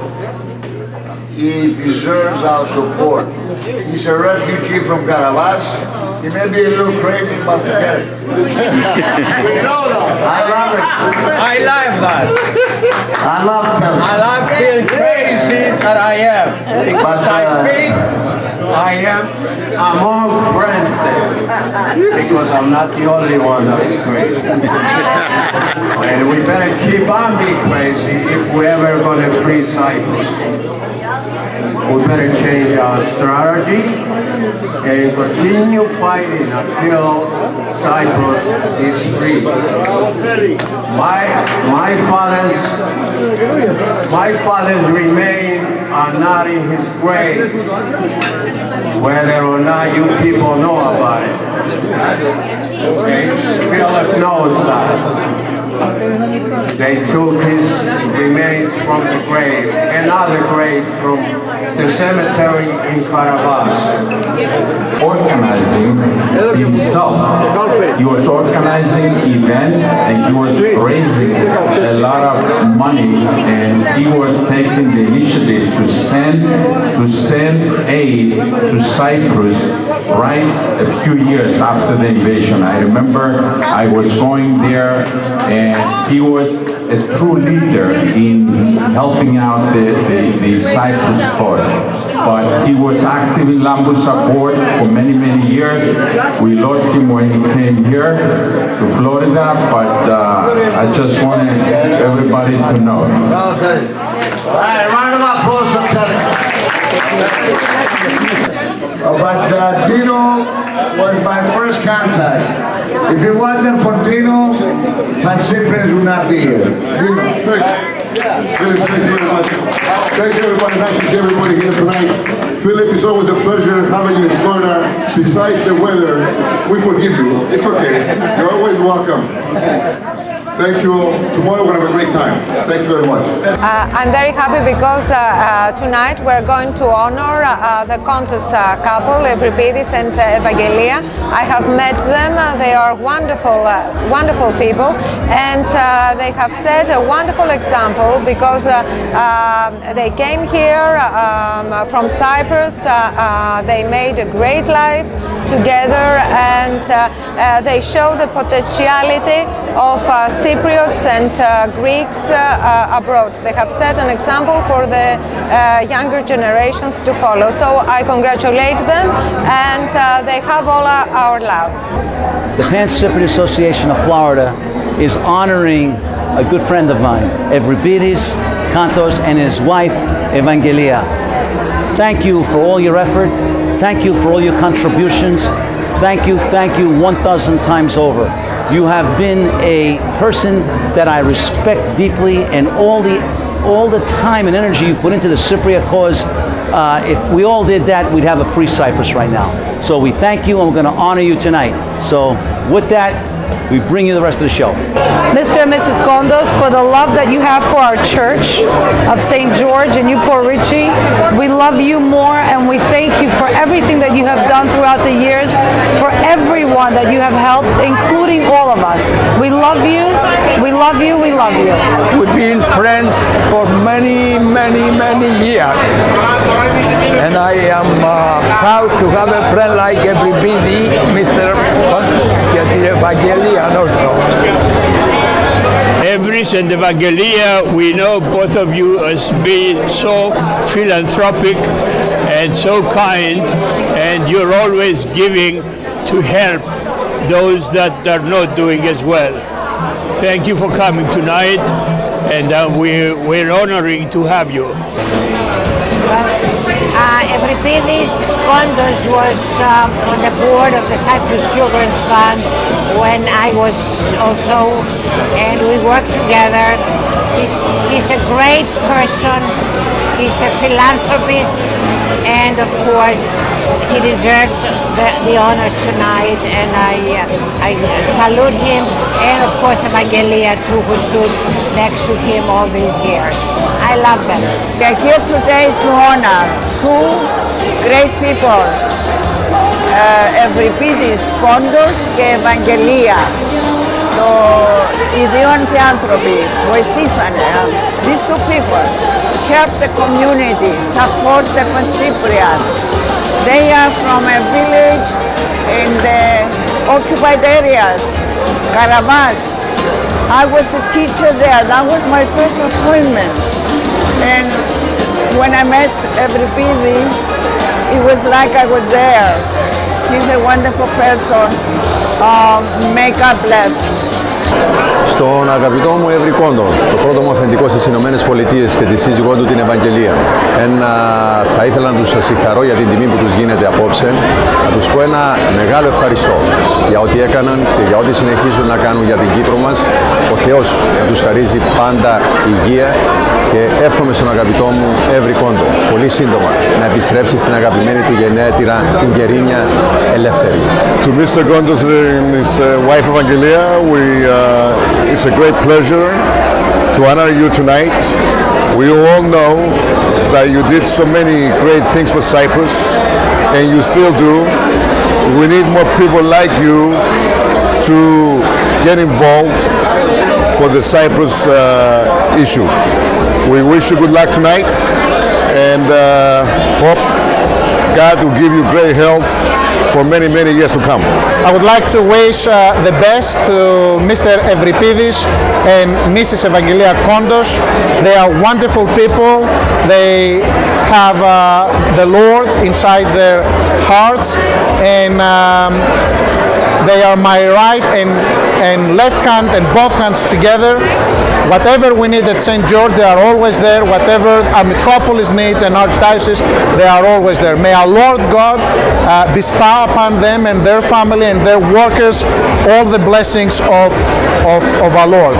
He deserves our support. He's a refugee from Carabas. He may be a little crazy, but forget it. No, I love it. I love that. I love him. I love being crazy that I am. Because I think I am among friends there. Because I'm not the only one that is crazy. And we better keep on being crazy if we're ever going to free Cyprus. We better change our strategy and continue fighting until Cyprus is free. My father's remains are not in his grave, whether or not you people know about it. knows that they took his remains from the grave, another grave from the cemetery in Karabakh. Organizing himself. He was organizing events and he was raising a lot of money, and he was taking the initiative to send aid to Cyprus right a few years after the invasion. I remember I was going there and he was a true leader in helping out the Cyprus cause. But he was active in Lambusa Port for many, many years. We lost him when he came here to Florida, but I just wanted everybody to know. All right, round of applause for Kelly. But Dino was my first contact. If it wasn't for Dino, my siblings would not be here. Dino. Philip, thank you very much. Thank you, everybody. Nice to see everybody here tonight. Philip, it's always a pleasure having you in Florida. Besides the weather, we forgive you. It's okay. You're always welcome. Thank you all. Tomorrow we're going to have a great time. Thank you very much. I'm very happy because tonight we're going to honor the Kontos couple, Evriπίδης and Evangelia. I have met them. They are wonderful, wonderful people, and they have set a wonderful example because they came here from Cyprus. They made a great life together, and they show the potentiality of Cypriots and Greeks abroad. They have set an example for the younger generations to follow. So I congratulate them, and they have all our love. The Pan-Cypriot Association of Florida is honoring a good friend of mine, Evriπίδης, Kontos, and his wife, Evangelia. Thank you for all your effort. Thank you for all your contributions. Thank you 1,000 times over. You have been a person that I respect deeply, and all the time and energy you put into the Cypriot cause. If we all did that, we'd have a free Cyprus right now. So we thank you, and we're going to honor you tonight. So with that, we bring you the rest of the show. Mr. and Mrs. Kontos, for the love that you have for our church of St. George in Newport Richie, we love you more, and we thank you for everything that you have done throughout the years, for everyone that you have helped, including all of us. We love you, we love you, we love you. We've been friends for many, many, many years. And I am proud to have a friend like everybody, Mr. Evangelia also. Evris and Evangelia, we know both of you as being so philanthropic and so kind, and you're always giving to help those that are not doing as well. Thank you for coming tonight, and we're honoring to have you. Evriπίδης Kontos was on the board of the Cyprus Children's Fund when I was also, and we worked together. He's a great person, he's a philanthropist, and of course he deserves the honors tonight, and I salute him, and of course Evangelia too, who stood next to him all these years. I love them. We are here today to honor two great people, Evriπίδης Kontos και Evangelia. Οι δύο άνθρωποι βοηθήσανε. These two people help the community, support the Pan-Cypriot. They are from a village in the occupied areas, Karabakh. I was a teacher there. That was my first appointment. And when I met Evriπίδη, it was like I was there. He's a wonderful person. May God bless. Στον αγαπητό μου Εύρη Κόντο, το πρώτο μου αφεντικό στις Ηνωμένες Πολιτείες και τη σύζυγό του την Ευαγγελία. Θα ήθελα να τους συγχαρώ για την τιμή που τους γίνεται απόψε, να τους πω ένα μεγάλο ευχαριστώ για ό,τι έκαναν και για ό,τι συνεχίζουν να κάνουν για την Κύπρο μας. Ο Θεός να τους χαρίζει πάντα υγεία και εύχομαι στον αγαπητό μου Εύρη Κόντο πολύ σύντομα να επιστρέψει στην αγαπημένη του γενέτειρα, την Κερίνια, ελεύθερη. To Mr. Kontos and his wife Evangelia, it's a great pleasure to honor you tonight. We all know that you did so many great things for Cyprus, and you still do. We need more people like you to get involved for the Cyprus issue. We wish you good luck tonight, and hope God will give you great health for many, many years to come. I would like to wish the best to Mr. Evriπίδης and Mrs. Evangelia Kontos. They are wonderful people. They have the Lord inside their hearts, and they are my right and left hand and both hands together. Whatever we need at St. George, they are always there. Whatever our metropolis needs and archdiocese, they are always there. May our Lord God bestow upon them and their family and their workers all the blessings of our Lord.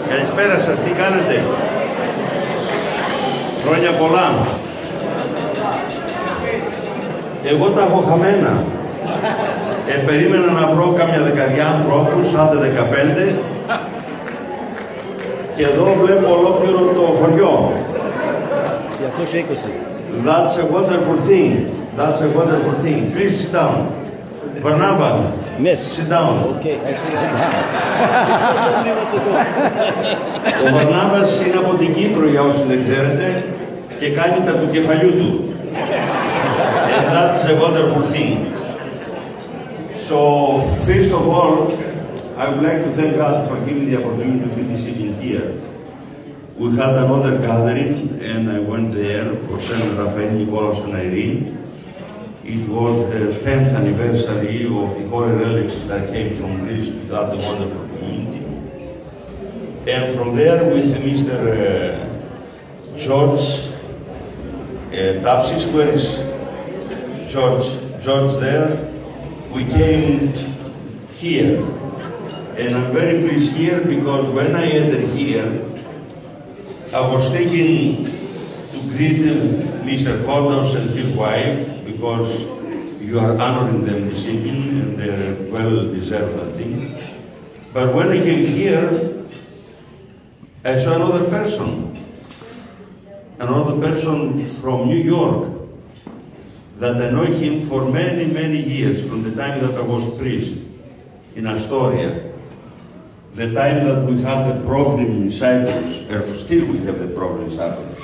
Καλησπέρα σας, τι κάνετε? Χρόνια πολλά. Εγώ τα έχω χαμένα. Περίμενα να βρω κάμια 10 ανθρώπους, άντε 15, και εδώ βλέπω ολόκληρο το χωριό. 220. That's a wonderful thing. That's a wonderful thing. Please sit down. Varnava, sit down. Okay, Ο Βαρνάβας είναι από την Κύπρο, για όσοι δεν ξέρετε, και κάνει τα του κεφαλιού του. And that's a wonderful thing. So, first of all, I would like to thank God for giving the opportunity to be this evening here. We had another gathering, and I went there for St. Raphael, Nicholas, and Irene. It was the 10th anniversary of the holy relics that came from Greece to that wonderful community. And from there, with Mr. George Tapsis, where is George there, we came here. And I'm very pleased here because when I entered here, I was taken to greet Mr. Kontos and his wife, because you are honoring them this evening, and they're well deserved, I think. But when I came here, I saw another person from New York, that I know him for many, many years, from the time that I was priest in Astoria, the time that we had the problem in Cyprus, and still we have the problem in Cyprus.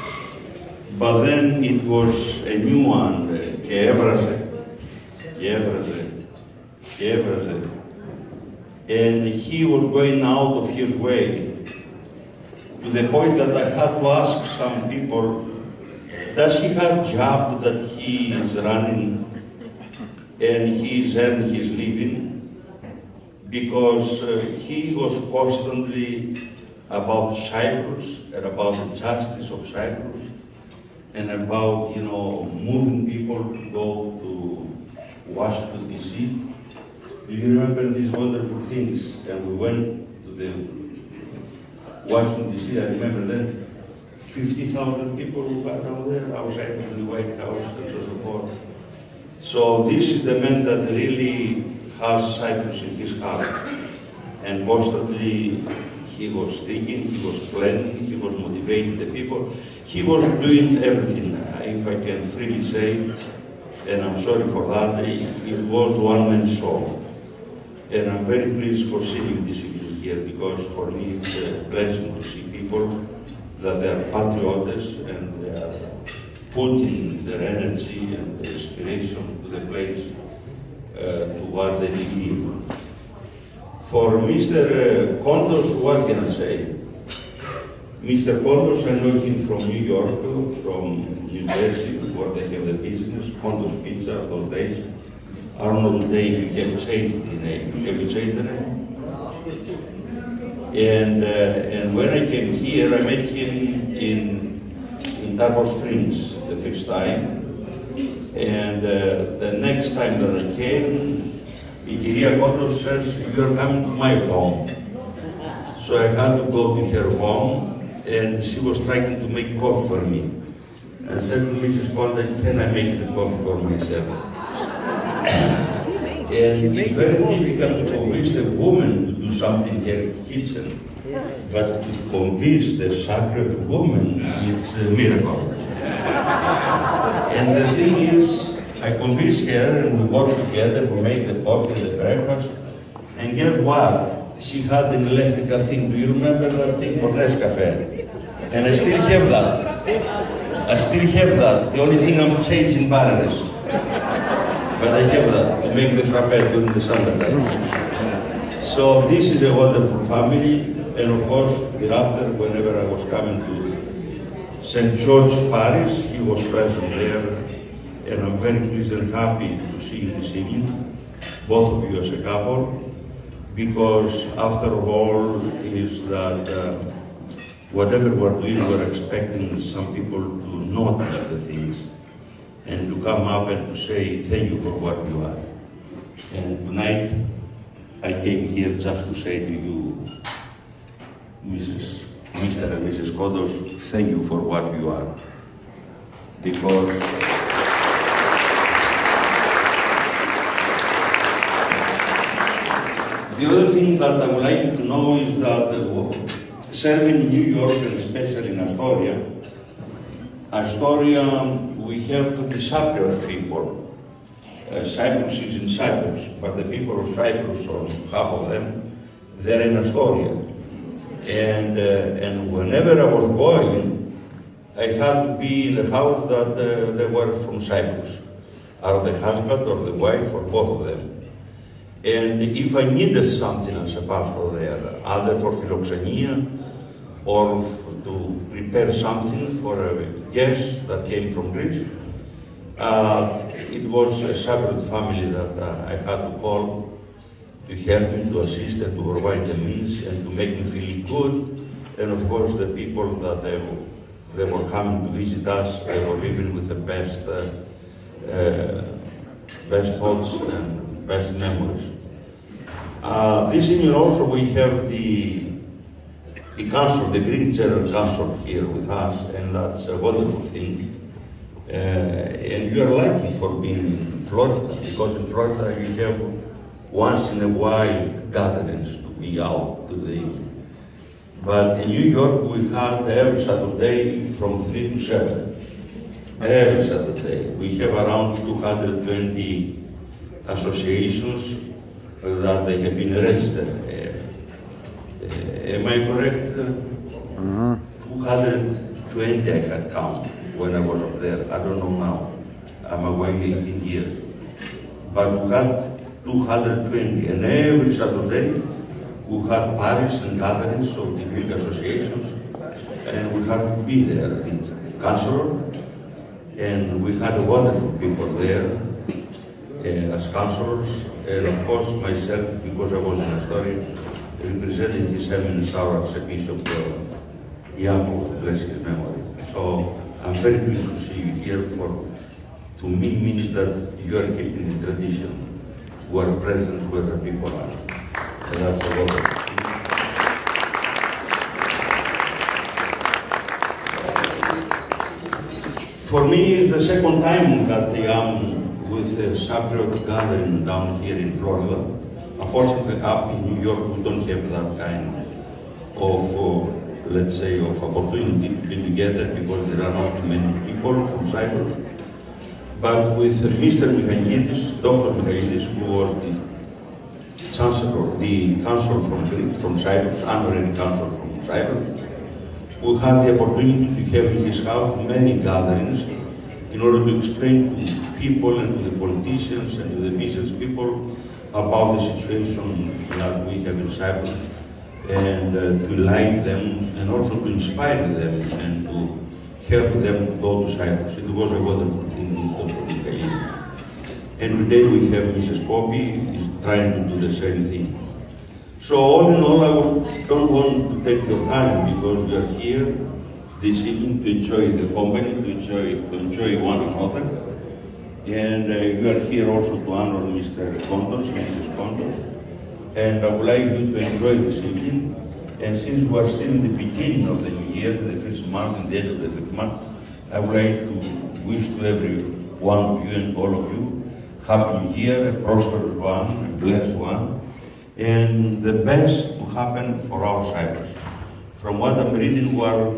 But then it was a new one, και έβραζε. And he was going out of his way, to the point that I had to ask some people, does he have a job that he is running and he is earning his living? Because he was constantly about Cyprus and about the justice of Cyprus, and about, moving people to go to Washington, D.C. Do you remember these wonderful things? And we went to the Washington, D.C. I remember then 50,000 people who got down there outside of the White House and so forth. So this is the man that really has Cyprus in his heart. And constantly he was thinking, he was planning, he was motivating the people. He was doing everything, if I can freely say, and I'm sorry for that, it was one-man show. And I'm very pleased for seeing you this evening here, because for me it's a blessing to see people that they are patriots and they are putting their energy and their inspiration to the place to what they believe. For Mr. Kontos, what can I say? Mr. Kontos, I know him from New York, from New Jersey, where they have the business, Kontos Pizza, those days. I don't know today if you have changed the name. Have you changed the name? And when I came here, I met him in Tarpon Springs the first time. And next time that I came, η κυρία Kontos says, "You're coming to my home." So I had to go to her home, and she was trying to make coffee for me. I said to Mrs. Kontos, "Can I make the coffee for myself?" And it's very difficult to convince a woman to do something in her kitchen, but to convince the sacred woman, it's a miracle. And the thing is, I convinced her, and we worked together, we made the coffee, the breakfast, and guess what? She had an electrical thing. Do you remember that thing for Nescafe? And I still have that. I still have that. The only thing I'm changing batteries. But I have that to make the frappe during the summertime. So this is a wonderful family, and of course, thereafter, whenever I was coming to St. George Parish, he was present there, and I'm very pleased and happy to see you this evening, both of you as a couple, because after all is that whatever we're doing, we're expecting some people to notice the things and to come up and to say thank you for what you are. And tonight, I came here just to say to you, Mr. and Mrs. Kontos, thank you for what you are. Because the other thing that I would like you to know is that serving New York, and especially in Astoria, we have the Cypriot people. Cyprus is in Cyprus, but the people of Cyprus, or half of them, they're in Astoria. And whenever I was going, I had to be in the house that they were from Cyprus, or the husband or the wife, or both of them. And if I needed something as a pastor there, either for philoxenia or to prepare something for a guest that came from Greece, it was a separate family that I had to call to help me, to assist and to provide the means and to make me feel good. And of course, the people that they were coming to visit us, they were living with the best thoughts and best memories. This evening also we have the council, the Greek General Council here with us, and that's a wonderful thing. And you are lucky for being in Florida, because in Florida you have once in a while gatherings to be out to the evening. But in New York we had every Saturday from 3 to 7. Every Saturday. We have around 220 associations that they have been registered. Am I correct? 220 I had count when I was up there. I don't know now. I'm away 18 years. But we had 220, and every Saturday we had parties and gatherings of the Greek associations, and we had to be there, the councillor, and we had wonderful people there as councillors, and of course myself, because I was in Astoria, representing His Eminence our Archbishop Iago, bless his memory. So I'm very pleased to see you here. To me means that you are keeping the tradition, who are present where the people are. And that's a lot of For me, it's the second time that I am with a Cypriot gathering down here in Florida. Unfortunately, up in New York, we don't have that kind of, let's say, of opportunity to be together because there are not many people from Cyprus. But with Mr. Michailidis, Dr. Michailidis, who was the chancellor, the consul from Cyprus, honorary consul from Cyprus, we had the opportunity to have in his house many gatherings in order to explain to people and to the politicians and to the business people about the situation that we have in Cyprus, and to enlighten them and also to inspire them and to help them to go to Cyprus. It was a wonderful thing with Dr. Michailidis. And today we have Mrs. Poppy is trying to do the same thing. So all in all, I don't want to take your time because we are here this evening to enjoy the company, to enjoy one another. And you are here also to honor Mr. Kontos, Mrs. Kontos. And I would like you to enjoy this evening. And since we are still in the beginning of the new year, the first month and the end of the first month, I would like to wish to every one of you and all of you Happy New Year, a prosperous one, a blessed one, and the best to happen for our Cyprus. From what I'm reading, we are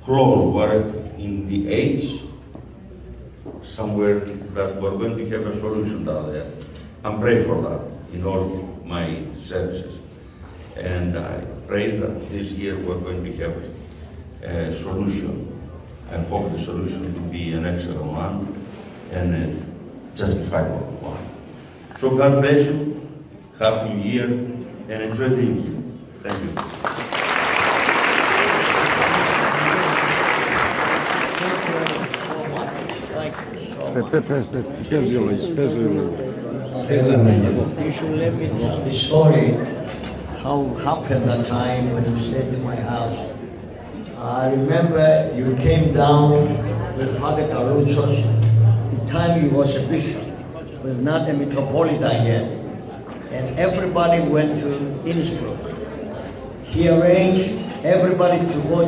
close, we are in the age somewhere that we're going to have a solution down there. I'm praying for that in all my services. And I pray that this year we're going to have a solution. I hope the solution will be an excellent one and a justifiable one. So God bless you, Happy New Year, and enjoy the evening. Thank you. You should let me tell the story how happened that time when you stayed to my house. I remember you came down with Father Carusos. The time he was a bishop, was not a metropolitan yet, and everybody went to Innsbruck. He arranged everybody to go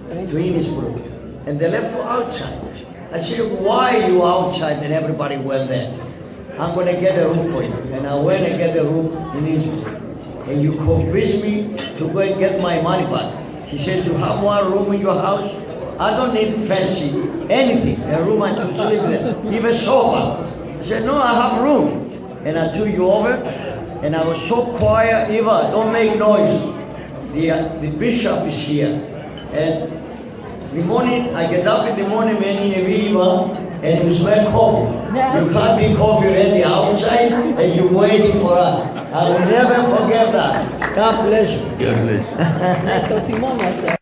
to Innsbruck, and they left you outside. I said, why are you outside and everybody went there? I'm going to get a room for you. And I went and get a room in Innsbruck. And you convinced me to go and get my money back. He said, you have one room in your house? I don't need fancy anything, a room I could sleep there, even sofa. I said, no, I have room. And I took you over, and I was so quiet, Eva, don't make noise. The bishop is here. And the morning, I get up in the morning, Eva, and you smell coffee. You had me coffee ready outside, and you waiting for us. I will never forget that. God bless you. God bless you.